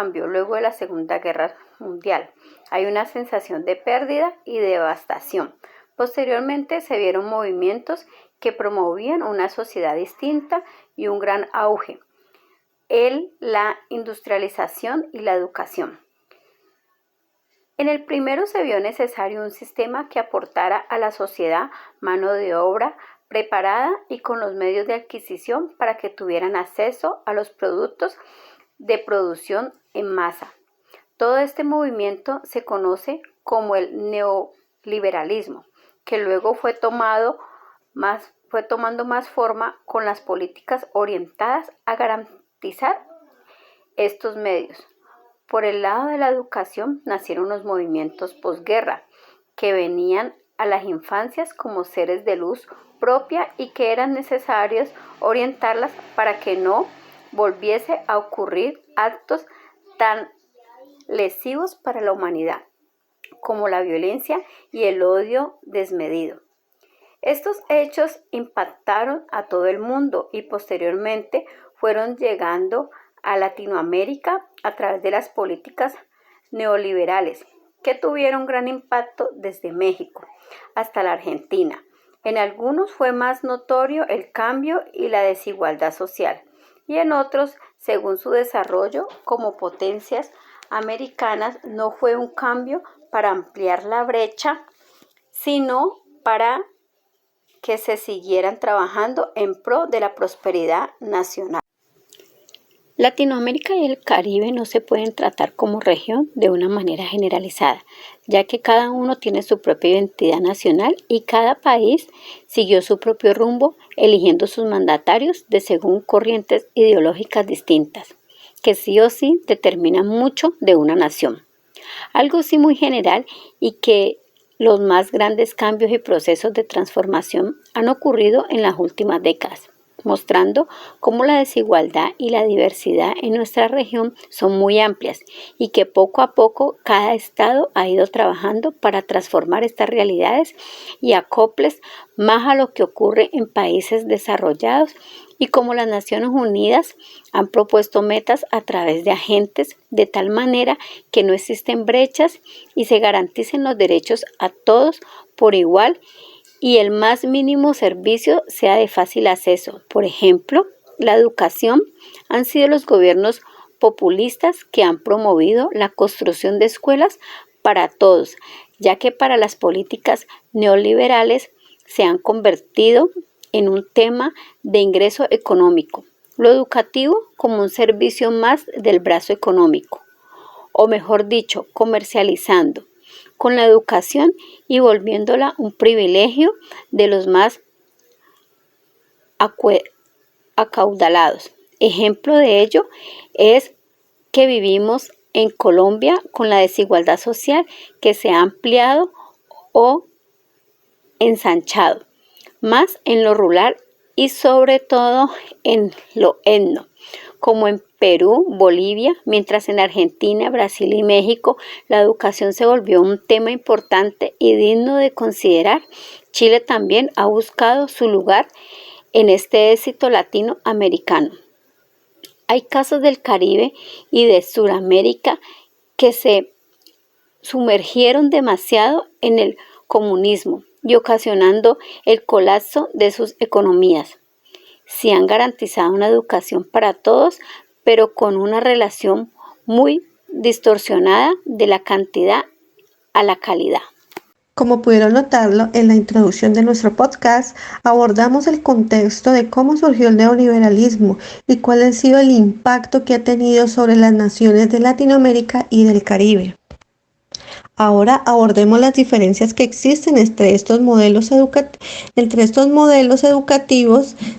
cambio luego de la Segunda Guerra Mundial. Hay una sensación de pérdida y devastación. Posteriormente se vieron movimientos que promovían una sociedad distinta y un gran auge, la industrialización y la educación. En el primero se vio necesario un sistema que aportara a la sociedad mano de obra preparada y con los medios de adquisición para que tuvieran acceso a los productos de producción en masa. Todo este movimiento se conoce como el neoliberalismo, que luego fue tomando más forma con las políticas orientadas a garantizar estos medios. Por el lado de la educación nacieron los movimientos posguerra, que venían a las infancias como seres de luz propia y que eran necesarios orientarlas para que no volviese a ocurrir actos tan lesivos para la humanidad, como la violencia y el odio desmedido. Estos hechos impactaron a todo el mundo y posteriormente fueron llegando a Latinoamérica a través de las políticas neoliberales, que tuvieron gran impacto desde México hasta la Argentina. En algunos fue más notorio el cambio y la desigualdad social, y en otros, según su desarrollo como potencias americanas, no fue un cambio para ampliar la brecha, sino para que se siguieran trabajando en pro de la prosperidad nacional. Latinoamérica y el Caribe no se pueden tratar como región de una manera generalizada, ya que cada uno tiene su propia identidad nacional y cada país siguió su propio rumbo, eligiendo sus mandatarios de según corrientes ideológicas distintas, que sí o sí determinan mucho de una nación. Algo sí muy general y que los más grandes cambios y procesos de transformación han ocurrido en las últimas décadas, mostrando cómo la desigualdad y la diversidad en nuestra región son muy amplias y que poco a poco cada estado ha ido trabajando para transformar estas realidades y acoples más a lo que ocurre en países desarrollados, y como las Naciones Unidas han propuesto metas a través de agentes de tal manera que no existen brechas y se garanticen los derechos a todos por igual y el más mínimo servicio sea de fácil acceso. Por ejemplo, la educación han sido los gobiernos populistas que han promovido la construcción de escuelas para todos, ya que para las políticas neoliberales se han convertido en un tema de ingreso económico, lo educativo como un servicio más del brazo económico, o mejor dicho, comercializando con la educación y volviéndola un privilegio de los más acaudalados. Ejemplo de ello es que vivimos en Colombia con la desigualdad social que se ha ampliado o ensanchado, más en lo rural y sobre todo en lo etno, como en Perú, Bolivia, mientras en Argentina, Brasil y México la educación se volvió un tema importante y digno de considerar. Chile también ha buscado su lugar en este éxito latinoamericano. Hay casos del Caribe y de Sudamérica que se sumergieron demasiado en el comunismo y ocasionando el colapso de sus economías. Se han garantizado una educación para todos, pero con una relación muy distorsionada de la cantidad a la calidad. Como pudieron notarlo, en la introducción de nuestro podcast abordamos el contexto de cómo surgió el neoliberalismo y cuál ha sido el impacto que ha tenido sobre las naciones de Latinoamérica y del Caribe. Ahora abordemos las diferencias que existen entre estos modelos educativos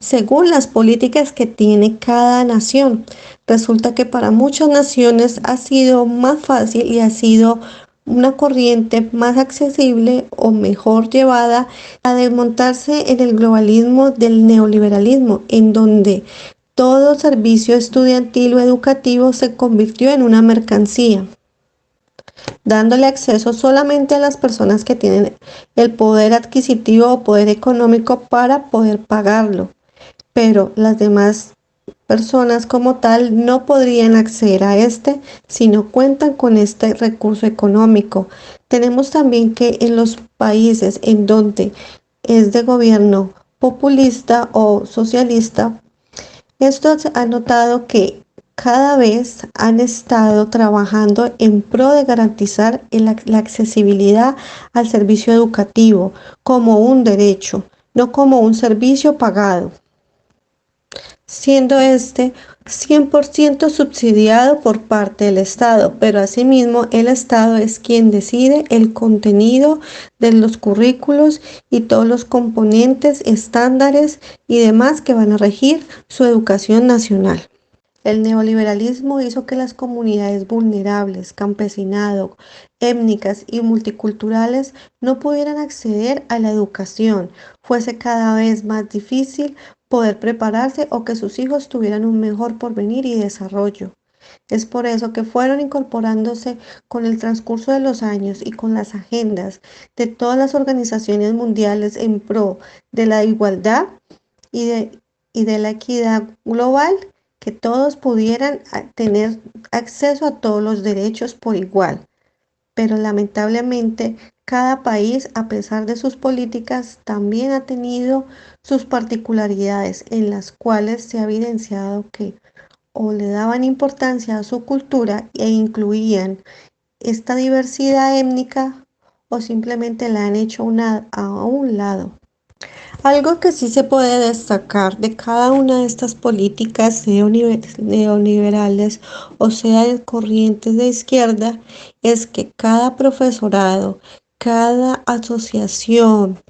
según las políticas que tiene cada nación. Resulta que para muchas naciones ha sido más fácil y ha sido una corriente más accesible o mejor llevada a desmontarse en el globalismo del neoliberalismo, en donde todo servicio estudiantil o educativo se convirtió en una mercancía, dándole acceso solamente a las personas que tienen el poder adquisitivo o poder económico para poder pagarlo. Pero las demás personas como tal no podrían acceder a este si no cuentan con este recurso económico. Tenemos también que en los países en donde es de gobierno populista o socialista, estos han notado que cada vez han estado trabajando en pro de garantizar la accesibilidad al servicio educativo como un derecho, no como un servicio pagado, siendo este 100% subsidiado por parte del Estado, pero asimismo el Estado es quien decide el contenido de los currículos y todos los componentes, estándares y demás que van a regir su educación nacional. El neoliberalismo hizo que las comunidades vulnerables, campesinado, étnicas y multiculturales no pudieran acceder a la educación, fuese cada vez más difícil poder prepararse o que sus hijos tuvieran un mejor porvenir y desarrollo. Es por eso que fueron incorporándose con el transcurso de los años y con las agendas de todas las organizaciones mundiales en pro de la igualdad y de la equidad global, que todos pudieran tener acceso a todos los derechos por igual. Pero lamentablemente cada país, a pesar de sus políticas, también ha tenido sus particularidades en las cuales se ha evidenciado que o le daban importancia a su cultura e incluían esta diversidad étnica o simplemente la han hecho a un lado. Algo que sí se puede destacar de cada una de estas políticas neoliberales, o sea, de corrientes de izquierda, es que cada profesorado, cada asociación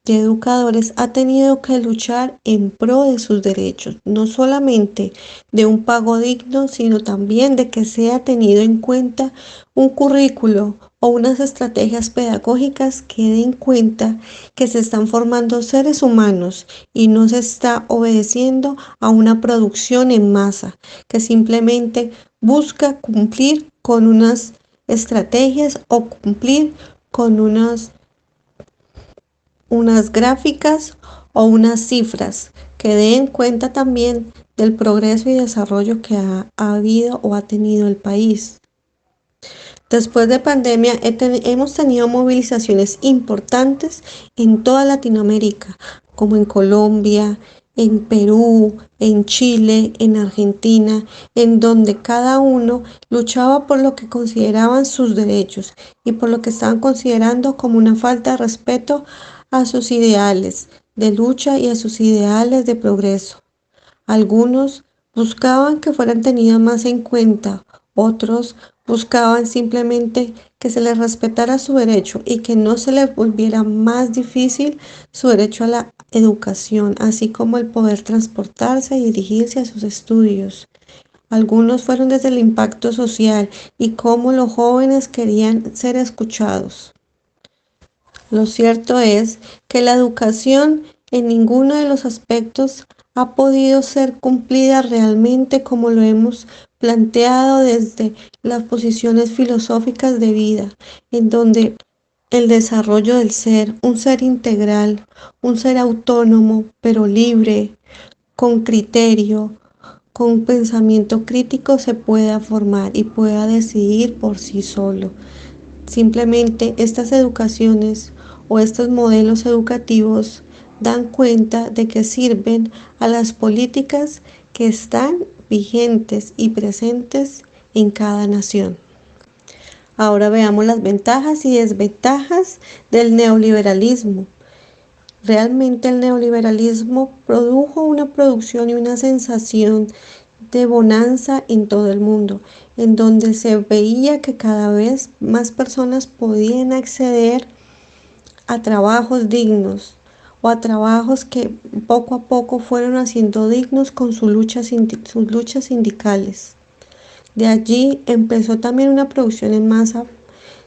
de educadores ha tenido que luchar en pro de sus derechos, no solamente de un pago digno, sino también de que sea tenido en cuenta un currículo o unas estrategias pedagógicas que den cuenta que se están formando seres humanos y no se está obedeciendo a una producción en masa que simplemente busca cumplir con unas estrategias o cumplir con unas gráficas o unas cifras que den cuenta también del progreso y desarrollo que ha habido o ha tenido el país. Después de pandemia hemos tenido movilizaciones importantes en toda Latinoamérica, como en Colombia, en Perú, en Chile, en Argentina, en donde cada uno luchaba por lo que consideraban sus derechos y por lo que estaban considerando como una falta de respeto a sus ideales de lucha y a sus ideales de progreso. Algunos buscaban que fueran tenidos más en cuenta, otros buscaban simplemente que se les respetara su derecho y que no se les volviera más difícil su derecho a la educación, así como el poder transportarse y dirigirse a sus estudios. Algunos fueron desde el impacto social y cómo los jóvenes querían ser escuchados. Lo cierto es que la educación en ninguno de los aspectos ha podido ser cumplida realmente como lo hemos planteado desde las posiciones filosóficas de vida, en donde el desarrollo del ser, un ser integral, un ser autónomo, pero libre, con criterio, con pensamiento crítico, se pueda formar y pueda decidir por sí solo. Simplemente estas educaciones o estos modelos educativos dan cuenta de que sirven a las políticas que están vigentes y presentes en cada nación. Ahora veamos las ventajas y desventajas del neoliberalismo. Realmente el neoliberalismo produjo una producción y una sensación de bonanza en todo el mundo, en donde se veía que cada vez más personas podían acceder a trabajos dignos o a trabajos que poco a poco fueron haciendo dignos con sus luchas sindicales. De allí empezó también una producción en masa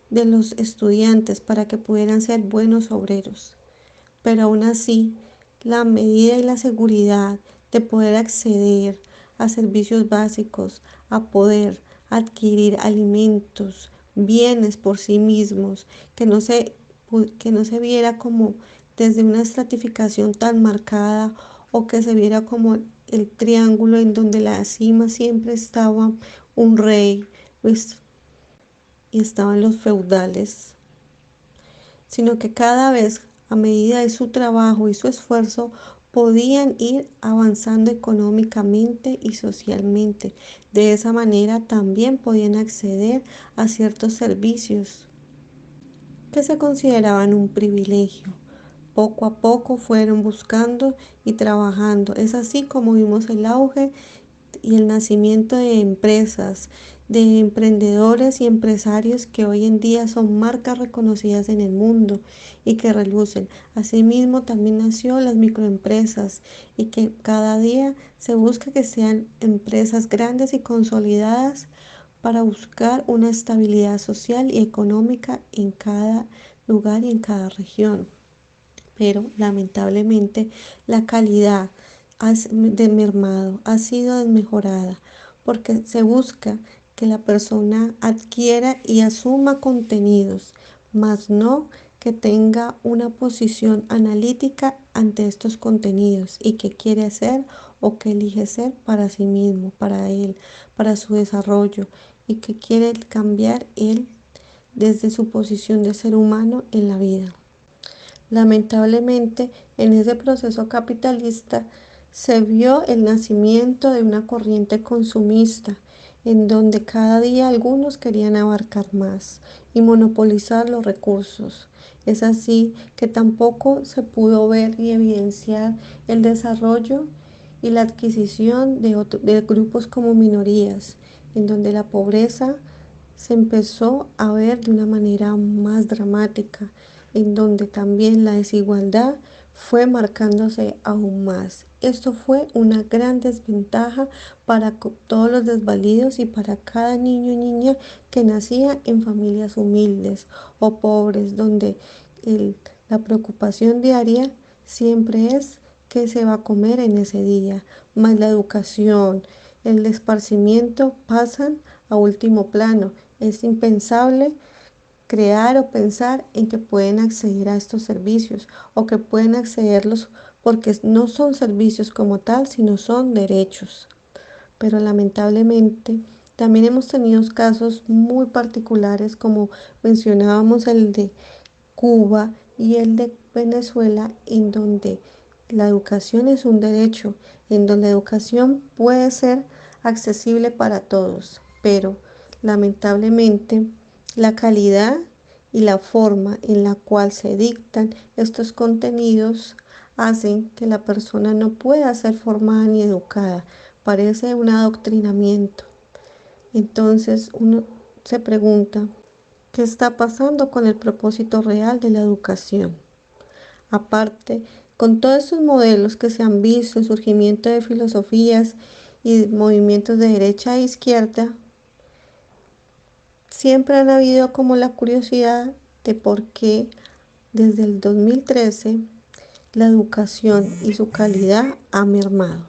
de los estudiantes para que pudieran ser buenos obreros. Pero aún así, la medida y la seguridad de poder acceder a servicios básicos, a poder adquirir alimentos, bienes por sí mismos, que no se viera como desde una estratificación tan marcada o que se viera como el triángulo en donde la cima siempre estaba un rey, pues, y estaban los feudales, sino que cada vez, a medida de su trabajo y su esfuerzo, podían ir avanzando económicamente y socialmente. De esa manera también podían acceder a ciertos servicios que se consideraban un privilegio. Poco a poco fueron buscando y trabajando. Es así como vimos el auge y el nacimiento de empresas, de emprendedores y empresarios que hoy en día son marcas reconocidas en el mundo y que relucen. Asimismo, también nació las microempresas y que cada día se busca que sean empresas grandes y consolidadas para buscar una estabilidad social y económica en cada lugar y en cada región. Pero lamentablemente la calidad de mermado ha sido desmejorada porque se busca que la persona adquiera y asuma contenidos, más no que tenga una posición analítica ante estos contenidos y qué quiere hacer o qué elige ser para sí mismo, para él, para su desarrollo y que quiere cambiar él desde su posición de ser humano en la vida. Lamentablemente, en ese proceso capitalista se vio el nacimiento de una corriente consumista, en donde cada día algunos querían abarcar más y monopolizar los recursos. Es así que tampoco se pudo ver y evidenciar el desarrollo y la adquisición de grupos como minorías, en donde la pobreza se empezó a ver de una manera más dramática, en donde también la desigualdad fue marcándose aún más. Esto fue una gran desventaja para todos los desvalidos y para cada niño y niña que nacía en familias humildes o pobres, donde la preocupación diaria siempre es qué se va a comer en ese día, más la educación, el esparcimiento pasan a último plano. Es impensable crear o pensar en que pueden acceder a estos servicios o que pueden accederlos porque no son servicios como tal, sino son derechos. Pero lamentablemente también hemos tenido casos muy particulares como mencionábamos el de Cuba y el de Venezuela, en donde la educación es un derecho, en donde la educación puede ser accesible para todos, pero lamentablemente la calidad y la forma en la cual se dictan estos contenidos hacen que la persona no pueda ser formada ni educada. Parece un adoctrinamiento. Entonces uno se pregunta, ¿qué está pasando con el propósito real de la educación? Aparte, con todos estos modelos que se han visto, el surgimiento de filosofías y movimientos de derecha e izquierda, siempre han habido como la curiosidad de por qué desde el 2013 la educación y su calidad ha mermado.